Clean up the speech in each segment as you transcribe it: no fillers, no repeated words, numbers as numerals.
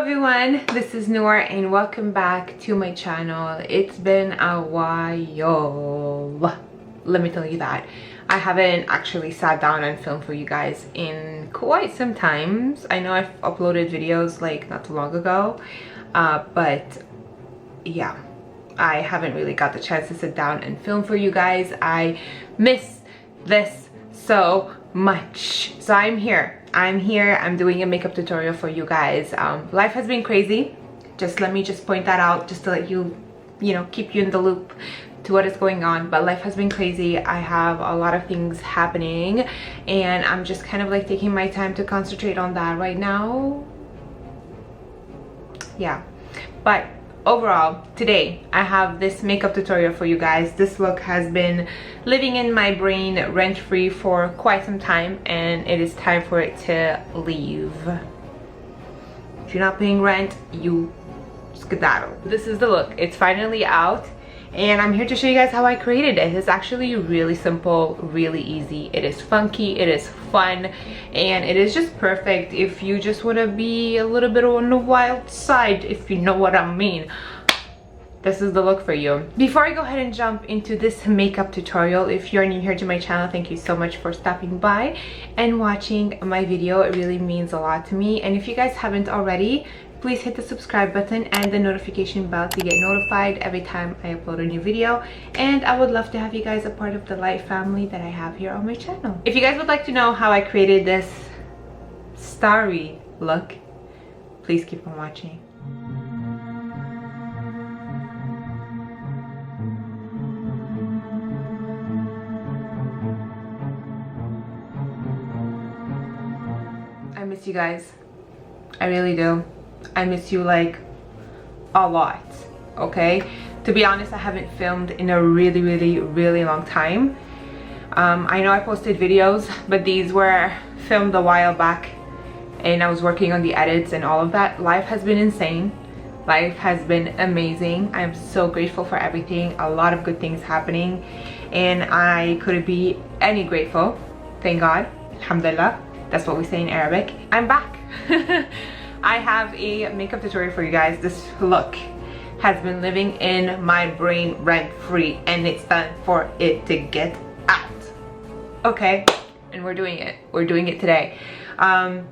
everyone, this is Noor and welcome back to my channel. It's been a while, let me tell you that. I haven't actually sat down and filmed for you guys in quite some times. I know I've uploaded videos like not too long ago, but yeah, I haven't really got the chance to sit down and film for you guys. I miss this so much. So I'm here, I'm doing a makeup tutorial for you guys. Life has been crazy. Let me point that out just to let you know, keep you in the loop to what is going on. But life has been crazy. I have a lot of things happening and I'm just kind of like taking my time to concentrate on that right now. Yeah, but overall today I have this makeup tutorial for you guys. This look has been living in my brain rent-free for quite some time and it is time for it to leave. If you're not paying rent, you skedaddle. This is the look. It's finally out and I'm here to show you guys how I created it. It's actually really simple, really easy. It is funky, it is fun, and it is just perfect if you just want to be a little bit on the wild side, if you know what I mean. This is the look for you. Before I go ahead and jump into this makeup tutorial, if you're new here to my channel, thank you so much for stopping by and watching my video. It really means a lot to me. And if you guys haven't already, please hit the subscribe button and the notification bell to get notified every time I upload a new video. And I would love to have you guys a part of the Light family that I have here on my channel. If you guys would like to know how I created this starry look, please keep on watching. I miss you guys. I really do. I miss you like a lot, okay? To be honest, I haven't filmed in a really long time. I know I posted videos, but these were filmed a while back and I was working on the edits and all of that. Life has been insane. Life has been amazing. I'm so grateful for everything. A lot of good things happening and I couldn't be any grateful. Thank God. Alhamdulillah. That's what we say in Arabic. I'm back. I have a makeup tutorial for you guys. This look has been living in my brain rent-free and it's time for it to get out. Okay, and we're doing it. We're doing it today.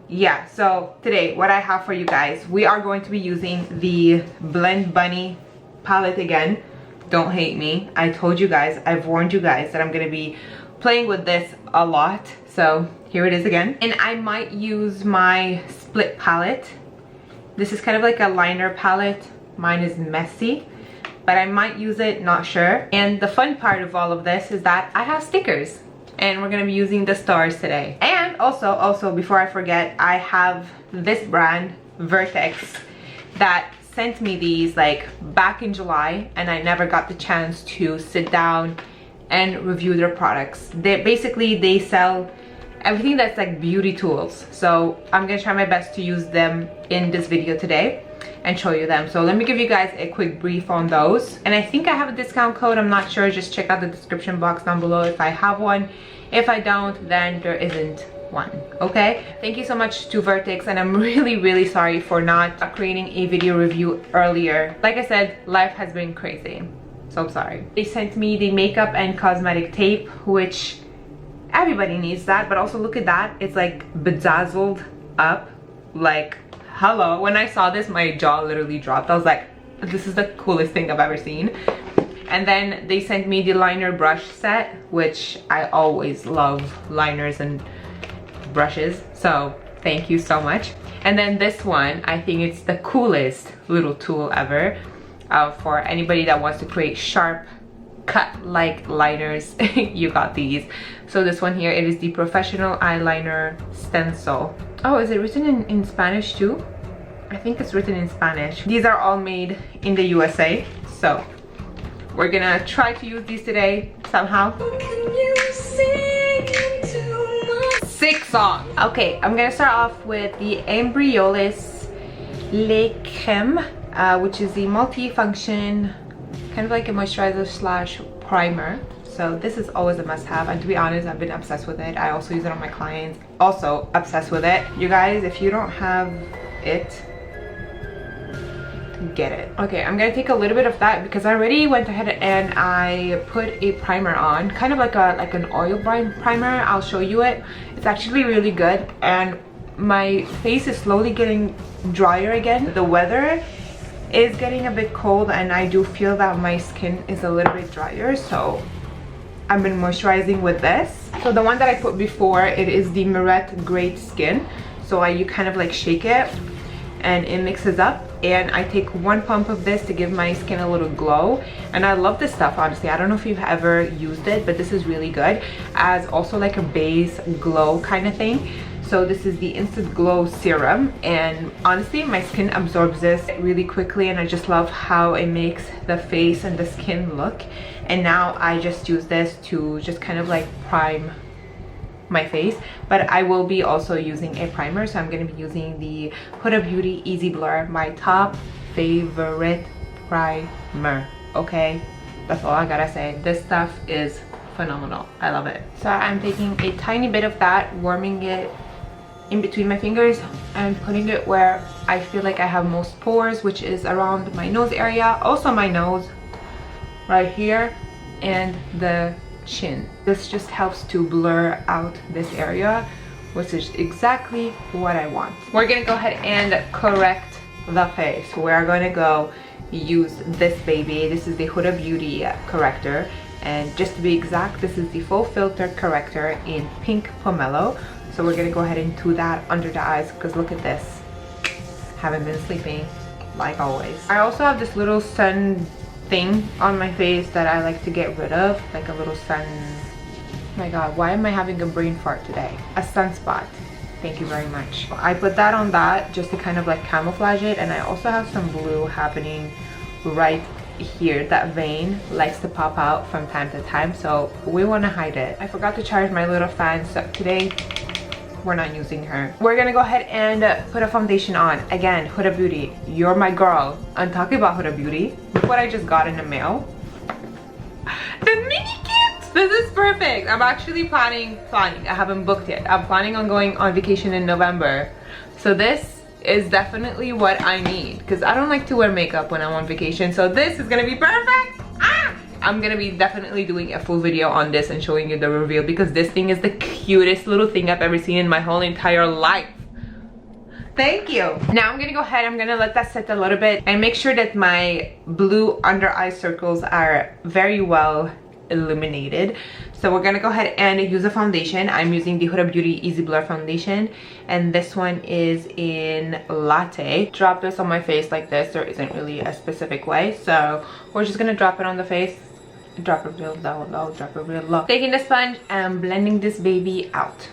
Yeah, so today what I have for you guys, we are going to be using the Blend Bunny palette again. Don't hate me. I told you guys, I've warned you guys that I'm gonna be playing with this a lot. So here it is again. And I might use my split palette. This is kind of like a liner palette. Mine is messy, but I might use it, not sure. And the fun part of all of this is that I have stickers and we're gonna be using the stars today. And also before I forget, I have this brand, Vertex, that sent me these like back in July and I never got the chance to sit down and review their products. They sell everything that's like beauty tools, so I'm gonna try my best to use them in this video today and show you them. So let me give you guys a quick brief on those. And I think I have a discount code, I'm not sure. Just check out the description box down below if I have one. If I don't, then there isn't one. Okay, thank you so much to Vertex and I'm really sorry for not creating a video review earlier. Like I said, life has been crazy, so I'm sorry. They sent me the makeup and cosmetic tape, which everybody needs that, but also look at that. It's like bedazzled up. Like, hello. When I saw this, my jaw literally dropped. I was like, this is the coolest thing I've ever seen. And then they sent me the liner brush set, which I always love liners and brushes, so thank you so much. And then this one, I think it's the coolest little tool ever for anybody that wants to create sharp cut like liners. You got these. So this one here, it is the Professional Eyeliner Stencil. Oh, is it written in Spanish too? I think it's written in Spanish. These are all made in the USA, so we're gonna try to use these today somehow. Can you sing into my sick song? Okay, I'm gonna start off with the Embryolisse Lait-Creme, which is the multi-function, kind of like a moisturizer slash primer. So this is always a must-have, and to be honest, I've been obsessed with it. I also use it on my clients, also obsessed with it. You guys, if you don't have it, get it. Okay, I'm gonna take a little bit of that because I already went ahead and I put a primer on, kind of like an oil primer. I'll show you it. It's actually really good, and my face is slowly getting drier again. The weather is getting a bit cold, and I do feel that my skin is a little bit drier, so I've been moisturizing with this. So the one that I put before, it is the Murette Great Skin. So you kind of like shake it and it mixes up, and I take 1 pump of this to give my skin a little glow. And I love this stuff, honestly. I don't know if you've ever used it, but this is really good as also like a base glow kind of thing. So this is the Instant Glow Serum, and honestly my skin absorbs this really quickly, and I just love how it makes the face and the skin look. And now I just use this to just kind of like prime my face, but I will be also using a primer. So I'm going to be using the Huda Beauty Easy Blur, my top favorite primer. Okay, that's all I gotta say. This stuff is phenomenal. I love it. So I'm taking a tiny bit of that, warming it in between my fingers and putting it where I feel like I have most pores, which is around my nose area, also my nose right here, and the chin. This just helps to blur out this area, which is exactly what I want. We're gonna go ahead and correct the face. We're gonna go use this baby. This is the Huda Beauty corrector, and just to be exact, this is the Faux Filter Corrector in Pink Pomelo. So we're gonna go ahead and do that under the eyes, because look at this. Haven't been sleeping like always. I also have this little sun thing on my face that I like to get rid of, like a little sun. Oh my god, why am I having a brain fart today? A sunspot. Thank you very much. I put that on that just to kind of like camouflage it, and I also have some blue happening right here. That vein likes to pop out from time to time, so we want to hide it. I forgot to charge my little fan, so today we're not using her. We're gonna go ahead and put a foundation on. Again, Huda Beauty, you're my girl. I'm talking about Huda Beauty. Look what I just got in the mail. The mini kit! This is perfect. I'm actually planning. I haven't booked yet. I'm planning on going on vacation in November. So this is definitely what I need, because I don't like to wear makeup when I'm on vacation. So this is gonna be perfect. I'm gonna be definitely doing a full video on this and showing you the reveal, because this thing is the cutest little thing I've ever seen in my whole entire life. Thank you. Now I'm gonna go ahead, I'm gonna let that sit a little bit and make sure that my blue under eye circles are very well illuminated. So we're gonna go ahead and use a foundation. I'm using the Huda Beauty Easy Blur foundation, and this one is in Latte. Drop this on my face like this. There isn't really a specific way, so we're just gonna drop it on the face. Drop it real low, drop it real low. Taking the sponge and blending this baby out.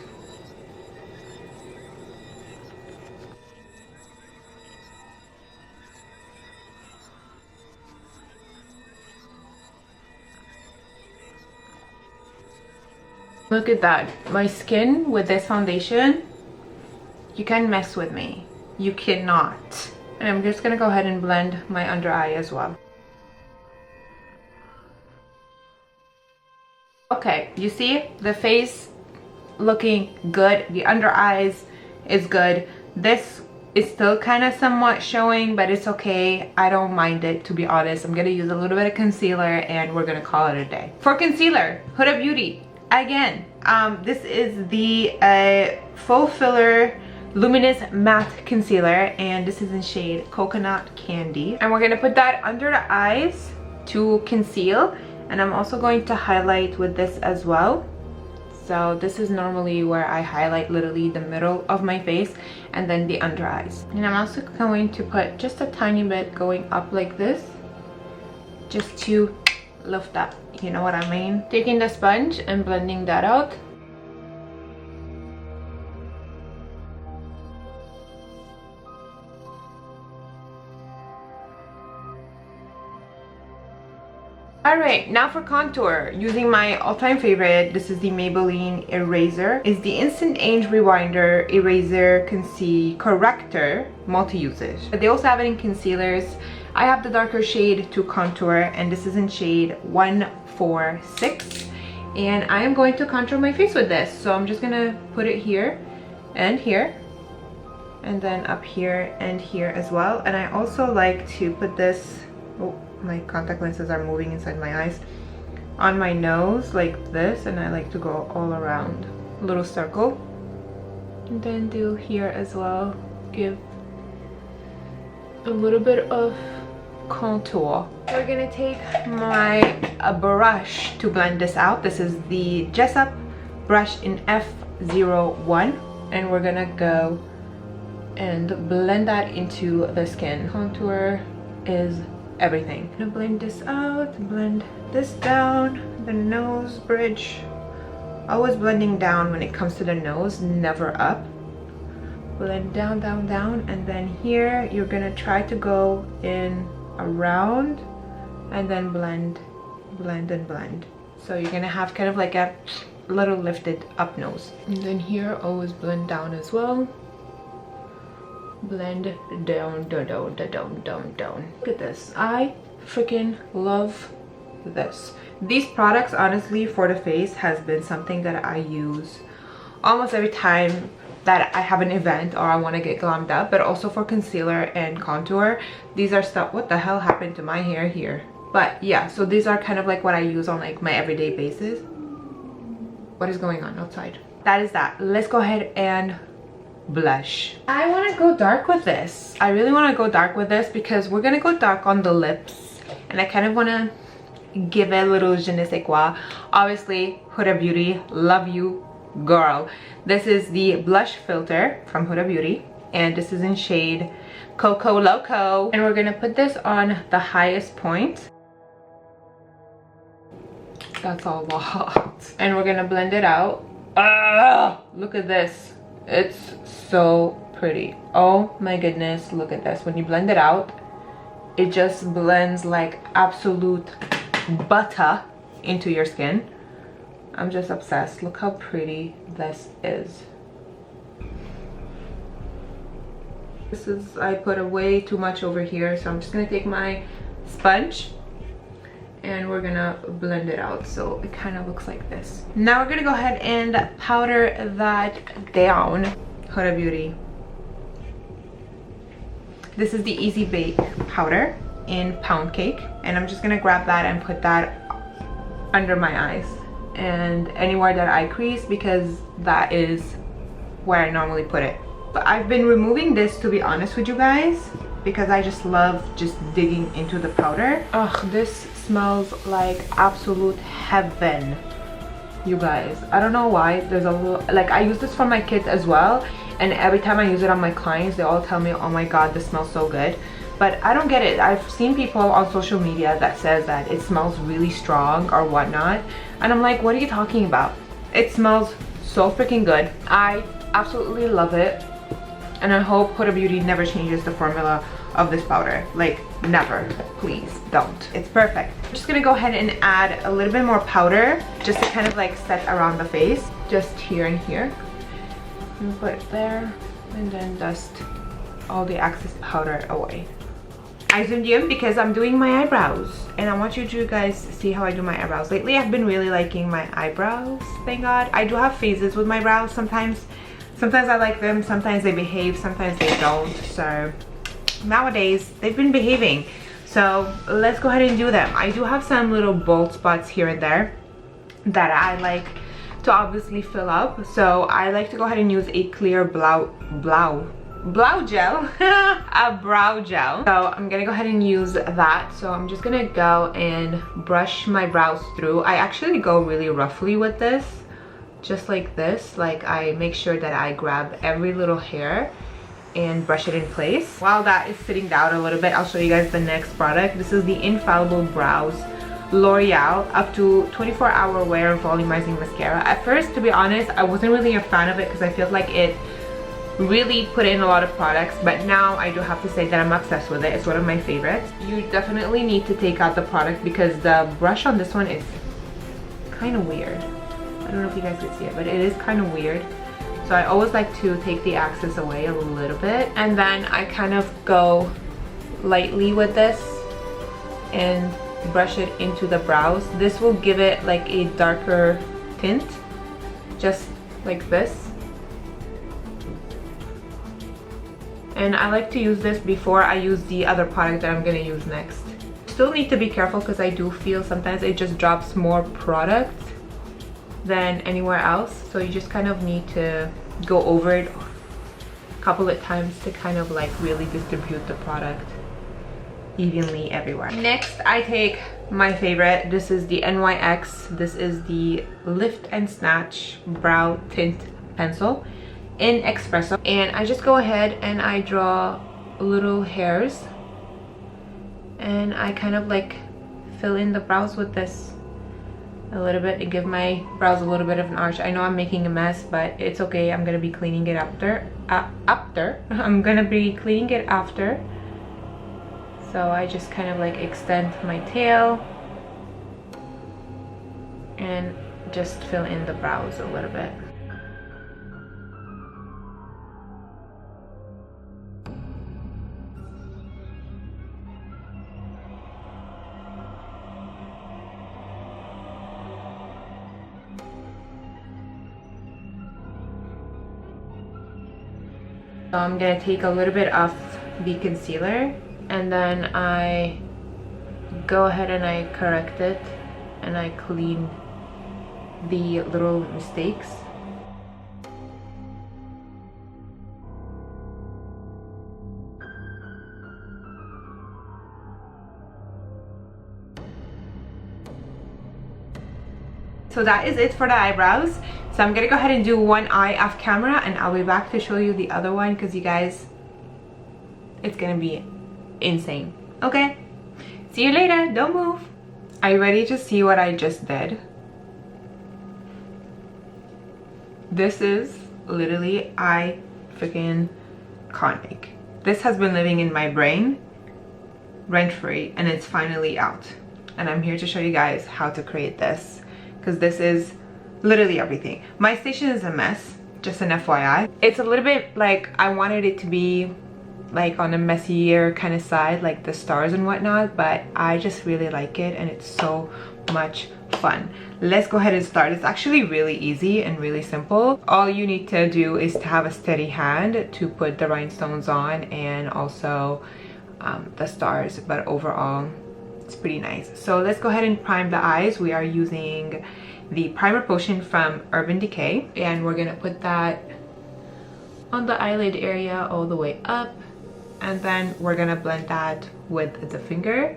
Look at that. My skin with this foundation, you can mess with me. You cannot. And I'm just gonna go ahead and blend my under eye as well. Okay, you see the face looking good. The under eyes is good. This is still kind of somewhat showing, but it's okay. I don't mind it, to be honest. I'm gonna use a little bit of concealer and we're gonna call it a day. For concealer, Huda Beauty. Again, this is the Faux Filler Luminous Matte Concealer, and this is in shade Coconut Candy. And we're gonna put that under the eyes to conceal. And I'm also going to highlight with this as well. So this is normally where I highlight literally the middle of my face and then the under eyes. And I'm also going to put just a tiny bit going up like this, just to lift up, you know what I mean? Taking the sponge and blending that out. Alright, now for contour, using my all-time favorite, this is the Maybelline Eraser. It's the Instant Age Rewinder Eraser Corrector Multi-Uses. But they also have it in concealers. I have the darker shade to contour, and this is in shade 146. And I am going to contour my face with this. So I'm just gonna put it here and here. and then up here and here as well. And I also like to put this, oh, my contact lenses are moving inside my eyes, on my nose like this, and I like to go all around, a little circle, and then do here as well, give a little bit of contour. We're gonna take my brush to blend this out. This is the Jessup brush in F01, and we're gonna go and blend that into the skin. Contour is everything. I'm gonna blend this out, blend this down, the nose bridge. Always blending down when it comes to the nose, never up. Blend down, down, down, and then here you're gonna try to go in around and then blend, blend, and blend. So you're gonna have kind of like a little lifted up nose. And then here, always blend down as well. Blend down, down, down, down, down, down. Look at this. I freaking love this. These products, honestly, for the face has been something that I use almost every time that I have an event or I want to get glammed up, but also for concealer and contour. These are stuff. What the hell happened to my hair here? But yeah, so these are kind of like what I use on like my everyday basis. What is going on outside? That is that. Let's go ahead and blush. I want to go dark with this. I really want to go dark with this because we're gonna go dark on the lips, and I kind of want to give it a little je ne sais quoi. Obviously, Huda Beauty, love you, girl. This is the blush filter from Huda Beauty, and this is in shade Coco Loco, and we're gonna put this on the highest point. That's a lot. And we're gonna blend it out. Look at this. It's so pretty. Oh my goodness, look at this. When you blend it out, it just blends like absolute butter into your skin. I'm just obsessed. Look how pretty this is. This is, I put way too much over here, so I'm just gonna take my sponge and we're gonna blend it out so it kind of looks like this. Now we're gonna go ahead and powder that down. Huda Beauty. This is the Easy Bake powder in Pound Cake, and I'm just gonna grab that and put that under my eyes and anywhere that I crease, because that is where I normally put it. But I've been removing this, to be honest with you guys, because I just love just digging into the powder. Ugh, this smells like absolute heaven, you guys. I don't know why. There's a little, like, I use this for my kids as well, and every time I use it on my clients, they all tell me, oh my god, this smells so good. But I don't get it. I've seen people on social media that says that it smells really strong or whatnot, and I'm like, what are you talking about? It smells so freaking good. I absolutely love it, and I hope Huda Beauty never changes the formula of this powder. Like, never. Please don't. It's perfect. I'm just gonna go ahead and add a little bit more powder just to kind of like set around the face, just here and here, and put it there, and then dust all the excess powder away. I zoomed in because I'm doing my eyebrows, and I want you to guys see how I do my eyebrows. Lately I've been really liking my eyebrows, thank god. I do have phases with my brows. Sometimes I like them, sometimes they behave, sometimes they don't. So nowadays they've been behaving, so let's go ahead and do them. I do have some little bald spots here and there that I like to obviously fill up, so I like to go ahead and use a clear brow gel a brow gel. So I'm gonna go ahead and use that. So I'm just gonna go and brush my brows through. I actually go really roughly with this, just like this. Like, I make sure that I grab every little hair and brush it in place. While that is sitting down a little bit, I'll show you guys the next product. This is the Infallible Brows L'Oreal up to 24-hour wear volumizing mascara. At first, to be honest, I wasn't really a fan of it because I feel like it really put in a lot of products, but now I do have to say that I'm obsessed with it. It's one of my favorites. You definitely need to take out the product because the brush on this one is kind of weird. I don't know if you guys can see it, but it is kind of weird. So I always like to take the excess away a little bit, and then I kind of go lightly with this and brush it into the brows. This will give it like a darker tint, just like this. and I like to use this before I use the other product that I'm gonna use next. Still need to be careful because I do feel sometimes it just drops more product than anywhere else, so you just kind of need to go over it a couple of times to kind of like really distribute the product evenly everywhere. Next, I take my favorite. This is the NYX. This is the Lift and Snatch Brow Tint Pencil in Espresso, and I just go ahead and I draw little hairs and I kind of like fill in the brows with this a little bit and give my brows a little bit of an arch. I know I'm making a mess, but it's okay. I'm gonna be cleaning it after. I'm gonna be cleaning it after. So I just kind of like extend my tail and just fill in the brows a little bit. So I'm gonna take a little bit of the concealer and then I go ahead and I correct it and I clean the little mistakes. So that is it for the eyebrows. So I'm gonna go ahead and do one eye off camera and I'll be back to show you the other one because you guys, it's gonna be insane. Okay, see you later. Don't move. Are you ready to see what I just did? This is literally freaking iconic. This has been living in my brain rent-free and it's finally out, and I'm here to show you guys how to create this because this is literally everything. My station is a mess, just an FYI. It's a little bit like I wanted it to be like on a messier kind of side, like the stars and whatnot, but I just really like it and it's so much fun. Let's go ahead and start. It's actually really easy and really simple. All you need to do is to have a steady hand to put the rhinestones on and also the stars, but overall it's pretty nice. So let's go ahead and prime the eyes. We are using the primer potion from Urban Decay and we're gonna put that on the eyelid area all the way up, and then we're gonna blend that with the finger.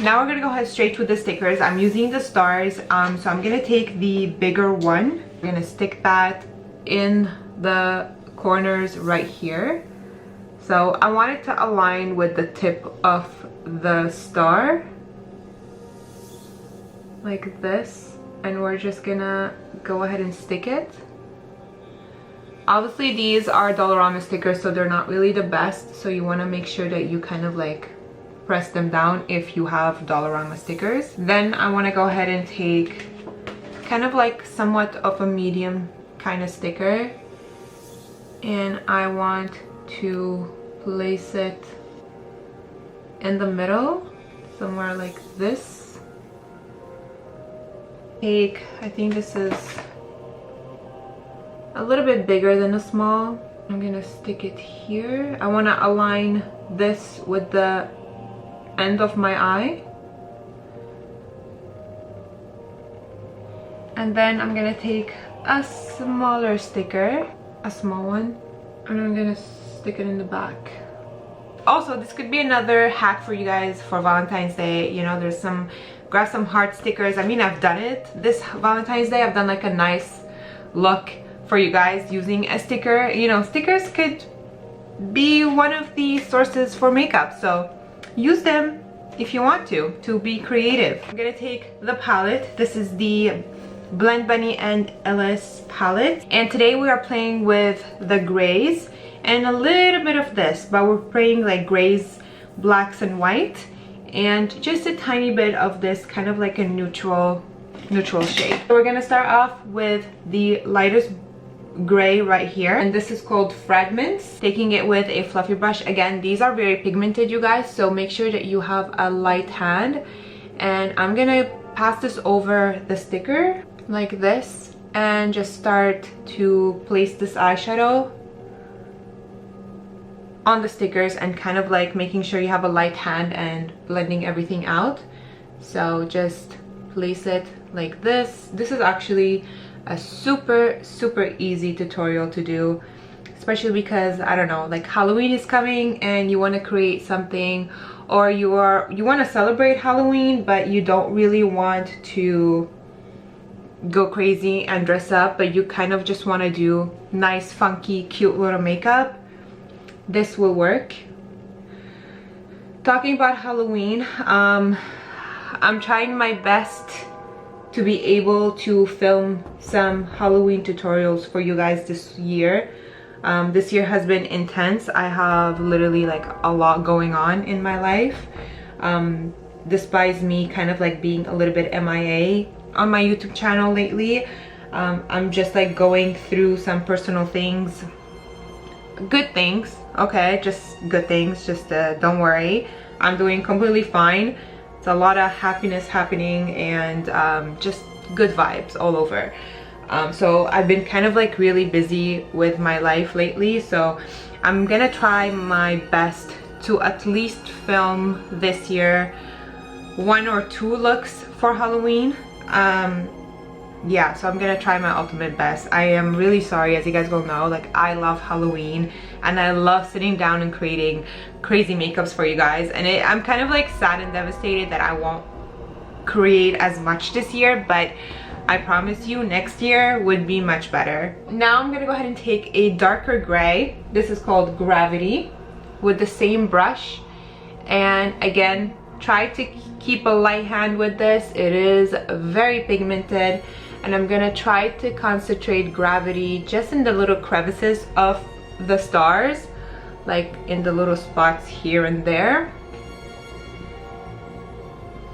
Now we're gonna go ahead straight with the stickers. I'm using the stars, so I'm gonna take the bigger one. I'm gonna stick that in the corners right here. So I want it to align with the tip of the star, like this, and we're just gonna go ahead and stick it. Obviously these are Dollarama stickers, so they're not really the best, so you want to make sure that you kind of like press them down if you have Dollarama stickers. Then I want to go ahead and take kind of like somewhat of a medium kind of sticker, and I want to place it in the middle somewhere like this. I think this is a little bit bigger than a small. I'm gonna stick it here. I want to align this with the end of my eye, and then I'm gonna take a smaller sticker, a small one, and I'm gonna stick it in the back. Also, this could be another hack for you guys for Valentine's Day. You know, grab some heart stickers. I mean, I've done it this Valentine's Day. I've done like a nice look for you guys using a sticker. You know, stickers could be one of the sources for makeup, so use them if you want to be creative. I'm gonna take the palette. This is the Blend Bunny and Ellis palette, and today we are playing with the grays and a little bit of this, but we're playing like grays, blacks, and white, and just a tiny bit of this kind of like a neutral shade. So we're gonna start off with the lightest gray right here, and this is called Fragments. Taking it with a fluffy brush. Again, these are very pigmented, you guys, so make sure that you have a light hand, and I'm gonna pass this over the sticker like this and just start to place this eyeshadow on the stickers and kind of like making sure you have a light hand and blending everything out. So just place it like this. This is actually a super easy tutorial to do, especially because, I don't know, like Halloween is coming and you want to create something, or you want to celebrate Halloween but you don't really want to go crazy and dress up, but you kind of just want to do nice, funky, cute little makeup. This will work. Talking about Halloween, I'm trying my best to be able to film some Halloween tutorials for you guys this year. This year has been intense. I have literally like a lot going on in my life. Despite me kind of like being a little bit MIA on my YouTube channel lately. I'm just like going through some personal things, good things, okay, just good things, just don't worry, I'm doing completely fine. It's a lot of happiness happening and just good vibes all over. So I've been kind of like really busy with my life lately, so I'm gonna try my best to at least film this year 1 or 2 looks for Halloween. Yeah, so I'm gonna try my ultimate best. I am really sorry, as you guys will know, like I love Halloween and I love sitting down and creating crazy makeups for you guys, and I'm kind of like sad and devastated that I won't create as much this year, but I promise you next year would be much better. Now I'm gonna go ahead and take a darker gray. This is called Gravity, with the same brush, and again, try to keep a light hand with this. It is very pigmented, and I'm gonna try to concentrate Gravity just in the little crevices of the stars, like in the little spots here and there.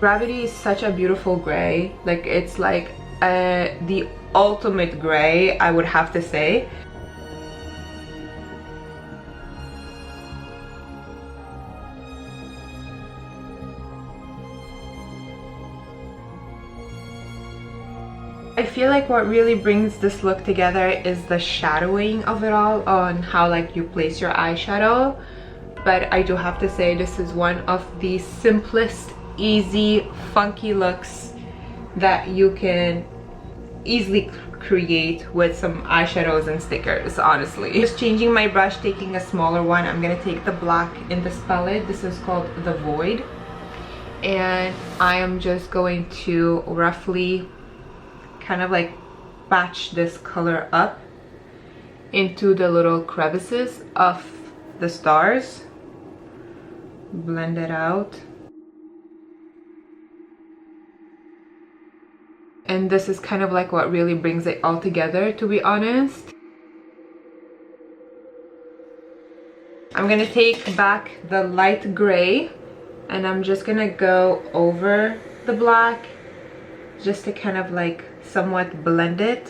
Gravity is such a beautiful gray. Like it's like the ultimate gray, I would have to say. I feel like what really brings this look together is the shadowing of it all, on how like you place your eyeshadow. But I do have to say, this is one of the simplest, easy, funky looks that you can easily create with some eyeshadows and stickers, honestly. Just changing my brush, taking a smaller one. I'm gonna take the black in this palette. This is called The Void, and I am just going to roughly kind of like patch this color up into the little crevices of the stars. Blend it out. And this is kind of like what really brings it all together, to be honest. I'm gonna take back the light gray and I'm just gonna go over the black just to kind of like somewhat blend it.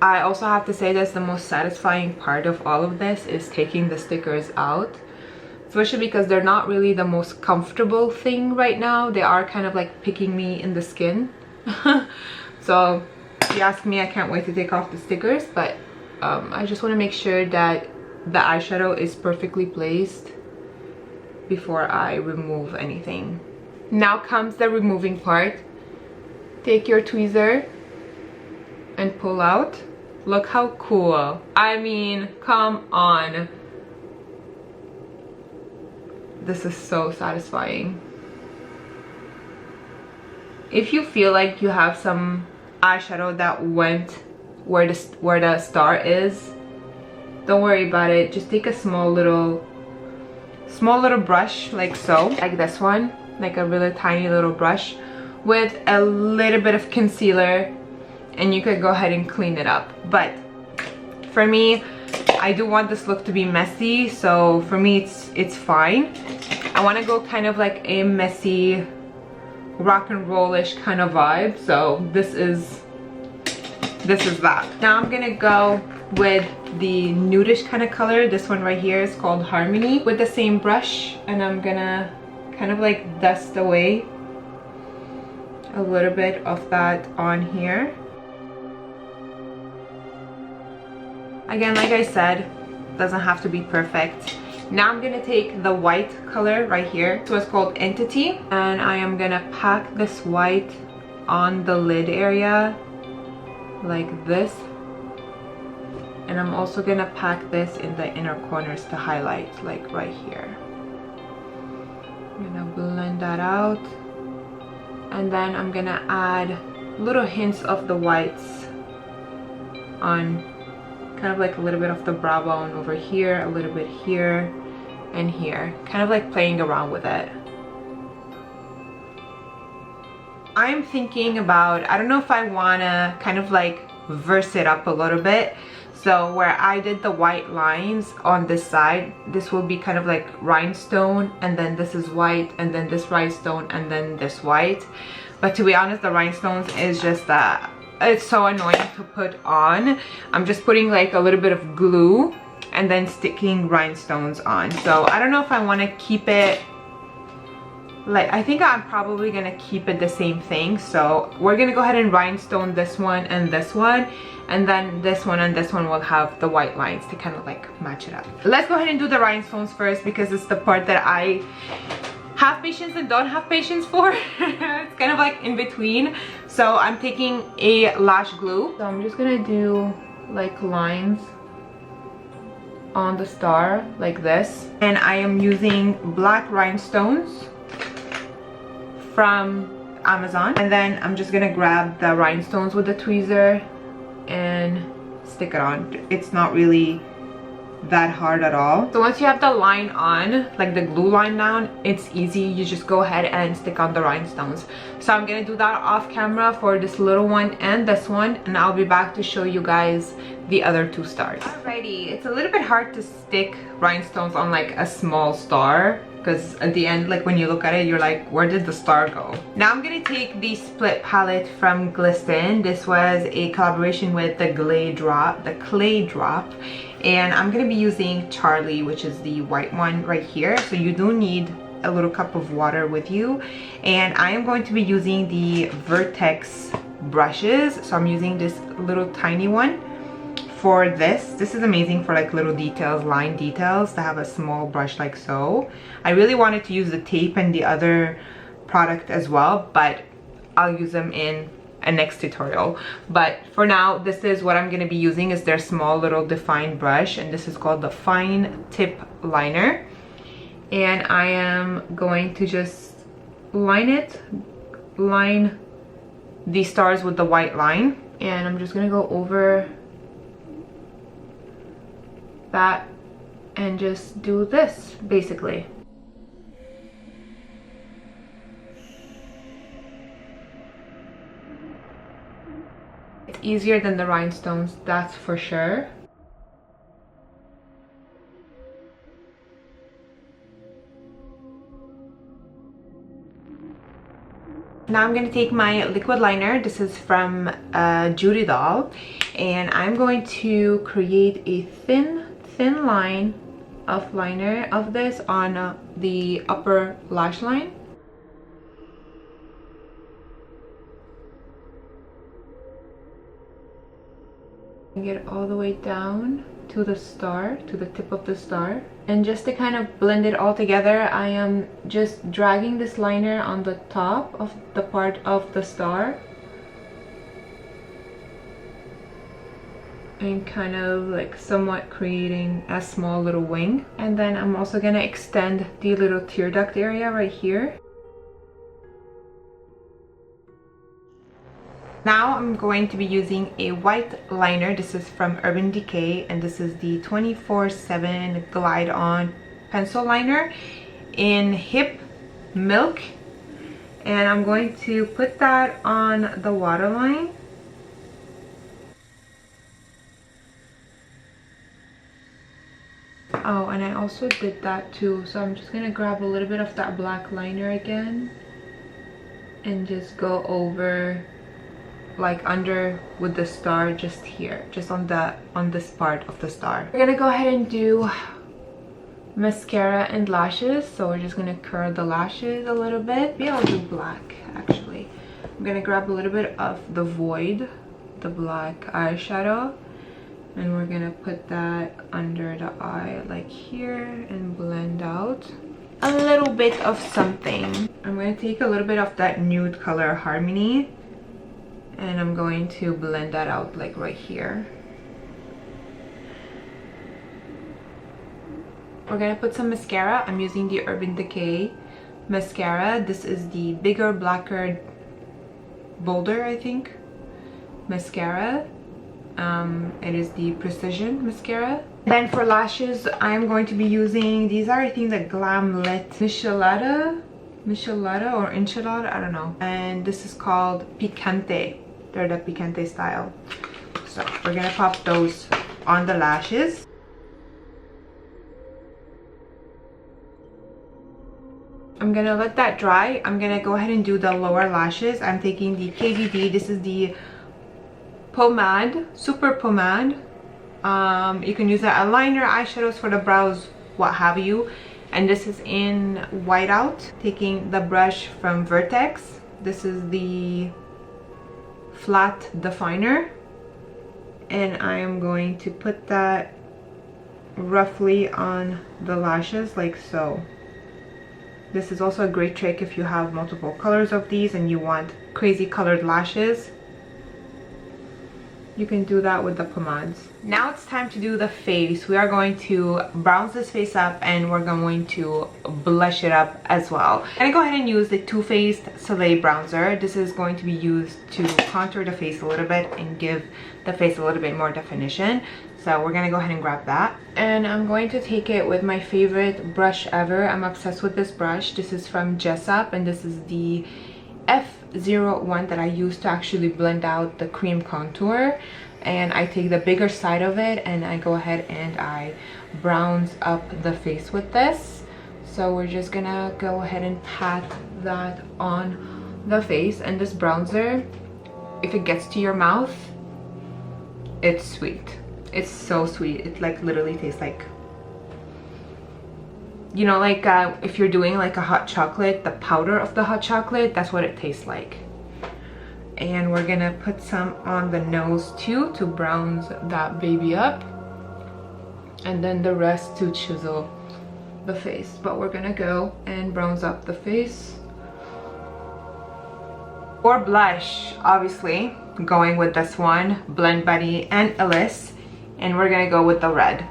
I also have to say that's the most satisfying part of all of this is taking the stickers out, especially because they're not really the most comfortable thing right now. They are kind of like picking me in the skin. So if you ask me, I can't wait to take off the stickers, but I just want to make sure that the eyeshadow is perfectly placed before I remove anything. Now comes the removing part. Take your tweezer and pull out. Look how cool. I mean, come on. This is so satisfying. If you feel like you have some eyeshadow that went where the star is, don't worry about it. Just take a small little brush, like so, like this one, like a really tiny little brush with a little bit of concealer, and you could go ahead and clean it up. But for me, I do want this look to be messy, so for me it's fine. I want to go kind of like a messy rock and roll-ish kind of vibe, so this is that. Now I'm gonna go with the nudish kind of color. This one right here is called Harmony, with the same brush, and I'm gonna kind of like dust away a little bit of that on here. Again, like I said, doesn't have to be perfect. Now I'm gonna take the white color right here. So it's called Entity, and I am gonna pack this white on the lid area like this, and I'm also gonna pack this in the inner corners to highlight, like right here. I'm gonna blend that out, and then I'm gonna add little hints of the whites on kind of like a little bit of the brow bone over here, a little bit here and here, kind of like playing around with it. I'm thinking about, I don't know if I wanna kind of like verse it up a little bit. So where I did the white lines on this side, this will be kind of like rhinestone, and then this is white, and then this rhinestone, and then this white. But to be honest, the rhinestones is just it's so annoying to put on. I'm just putting like a little bit of glue and then sticking rhinestones on. So I don't know if I want to keep it like, I think I'm probably gonna keep it the same thing. So we're gonna go ahead and rhinestone this one, and then this one and this one will have the white lines to kind of like match it up. Let's go ahead and do the rhinestones first, because it's the part that I have patience and don't have patience for. It's kind of like in between. So I'm taking a lash glue. So I'm just gonna do like lines on the star like this, and I am using black rhinestones from Amazon, and then I'm just gonna grab the rhinestones with the tweezer and stick it on. It's not really that hard at all. So once you have the line on, like the glue line down, it's easy. You just go ahead and stick on the rhinestones. So I'm gonna do that off camera for this little one and this one, and I'll be back to show you guys the other two stars. Alrighty, it's a little bit hard to stick rhinestones on like a small star, because at the end, like when you look at it, you're like, where did the star go? Now I'm gonna take the split palette from Glisten. This was a collaboration with the Clay Drop, and I'm gonna be using Charlie, which is the white one right here. So you do need a little cup of water with you, and I am going to be using the Vertex brushes. So I'm using this little tiny one for this. This is amazing for like little details, line details, to have a small brush like so. I really wanted to use the tape and the other product as well, but I'll use them in a next tutorial. But for now, this is what I'm going to be using, is their small little defined brush, and this is called the Fine Tip Liner. And I am going to just line the stars with the white line, and I'm just going to go over that and just do this basically. It's easier than the rhinestones, that's for sure. Now I'm going to take my liquid liner. This is from Judy Doll, and I'm going to create a thin line of liner of this on the upper lash line. And get all the way down to the star, to the tip of the star. And just to kind of blend it all together, I am just dragging this liner on the top of the part of the star and kind of like somewhat creating a small little wing. And then I'm also gonna extend the little tear duct area right here. Now I'm going to be using a white liner. This is from Urban Decay, and this is the 24/7 Glide On pencil liner in Hip Milk. And I'm going to put that on the waterline. Oh, and I also did that too. So I'm just gonna grab a little bit of that black liner again and just go over, like under with the star, just here, just on this part of the star. We're gonna go ahead and do mascara and lashes. So we're just gonna curl the lashes a little bit. Maybe I'll do black actually. I'm gonna grab a little bit of the Void, the black eyeshadow, And we're gonna put that under the eye like here and blend out a little bit of something. I'm gonna take a little bit of that nude color Harmony and I'm going to blend that out like right here. We're gonna put some mascara. I'm using the Urban Decay mascara. This is the Bigger, Blacker, Bolder, I think, mascara. It is the Precision mascara. Then for lashes, I'm going to be using, these are I think the Glam Lit Michelada or Enchilada, I don't know. And this is called Picante. They're the Picante style. So we're gonna pop those on the lashes. I'm gonna let that dry. I'm gonna go ahead and do the lower lashes. I'm taking the KVD. This is the pomade, super pomade. You can use a liner, eyeshadows for the brows, what have you. And this is in whiteout. Taking the brush from Vertex. This is the flat definer. And I am going to put that roughly on the lashes like so. This is also a great trick if you have multiple colors of these and you want crazy colored lashes. You can do that with the pomades. Now it's time to do the face. We are going to bronze this face up and we're going to blush it up as well. I'm gonna go ahead and use the Too Faced Soleil bronzer. This is going to be used to contour the face a little bit and give the face a little bit more definition. So we're gonna go ahead and grab that. And I'm going to take it with my favorite brush ever. I'm obsessed with this brush. This is from Jessup and this is the F01 that I use to actually blend out the cream contour. And I take the bigger side of it and I go ahead and I bronze up the face with this. So we're just gonna go ahead and pat that on the face. And this bronzer, if it gets to your mouth, it's sweet. It's so sweet. It like literally tastes like, you know, like if you're doing like a hot chocolate, the powder of the hot chocolate, that's what it tastes like. And we're gonna put some on the nose too to bronze that baby up, and then the rest to chisel the face. But we're gonna go and bronze up the face. For blush, obviously going with this one, Blend Buddy and Elise, and we're gonna go with the red.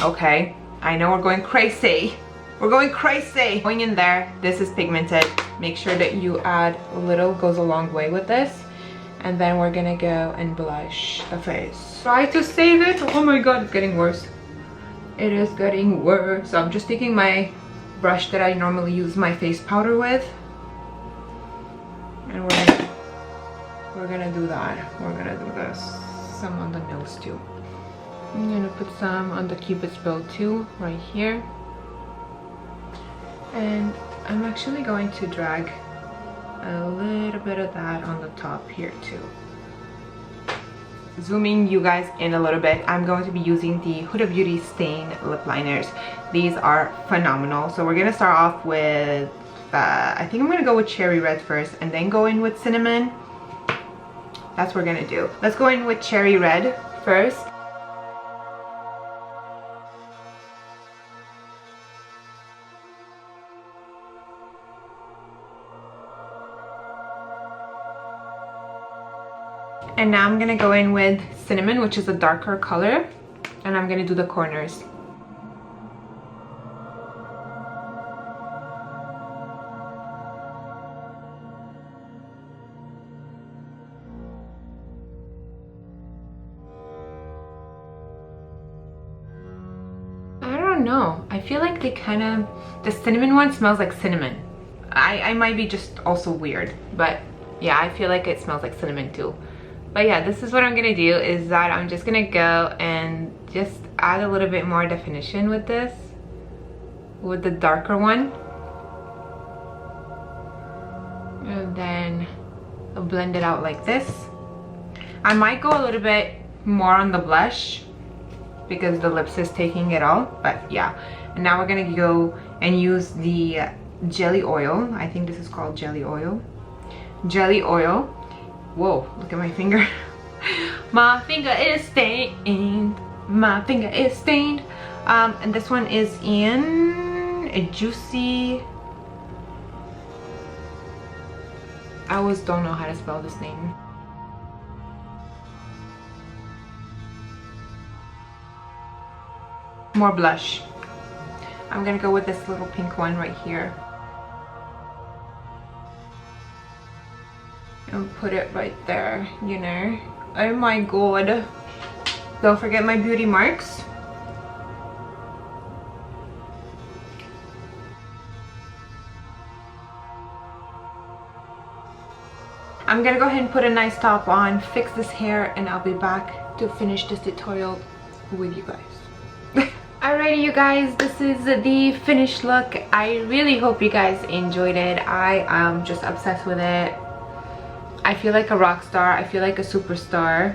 Okay, I know we're going crazy. We're going crazy. Going in there, this is pigmented. Make sure that you add a little, goes a long way with this. And then we're gonna go and blush the face. Try to save it. Oh my god, it's getting worse. It is getting worse. So I'm just taking my brush that I normally use my face powder with. And we're gonna do that. We're gonna do this. Some on the nose too. I'm gonna put some on the Cupid's bow too, right here. And I'm actually going to drag a little bit of that on the top here too. Zooming you guys in a little bit, I'm going to be using the Huda Beauty Stain lip liners. These are phenomenal. So we're gonna start off with, I think I'm gonna go with Cherry Red first and then go in with Cinnamon. That's what we're gonna do. Let's go in with Cherry Red first. And now I'm gonna go in with Cinnamon, which is a darker color, and I'm gonna do the corners. I don't know. I feel like they kind of, the cinnamon one smells like cinnamon. I might be just also weird, but yeah, I feel like it smells like cinnamon too. But yeah, this is what I'm gonna do, is that I'm just gonna go and just add a little bit more definition with this, with the darker one. And then I'll blend it out like this. I might go a little bit more on the blush because the lips is taking it all, but yeah. And now we're gonna go and use the jelly oil. I think this is called jelly oil. Jelly oil. Whoa, look at my finger. My finger is stained. My finger is stained. And this one is in a juicy. I always don't know how to spell this name. More blush. I'm gonna go with this little pink one right here. And put it right there, you know. Oh my god. Don't forget my beauty marks. I'm gonna go ahead and put a nice top on, fix this hair, and I'll be back to finish this tutorial with you guys. Alrighty, you guys, this is the finished look. I really hope you guys enjoyed it. I am just obsessed with it. I feel like a rock star. I feel like a superstar.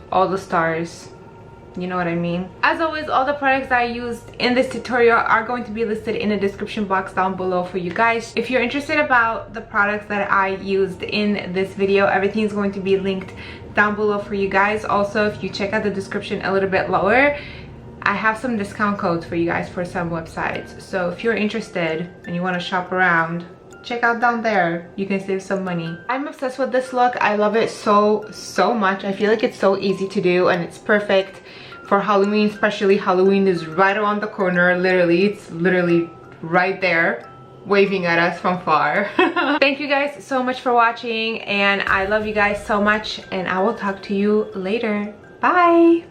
All the stars. You know what I mean? As always, all the products that I used in this tutorial are going to be listed in the description box down below for you guys. If you're interested about the products that I used in this video, everything is going to be linked down below for you guys. Also, if you check out the description a little bit lower, I have some discount codes for you guys for some websites. So if you're interested and you want to shop around, check out down there. You can save some money. I'm obsessed with this look. I love it so much. I feel like it's so easy to do and it's perfect for Halloween. Especially Halloween is right around the corner. Literally, it's literally right there waving at us from far. Thank you guys so much for watching, and I love you guys so much, and I will talk to you later. Bye.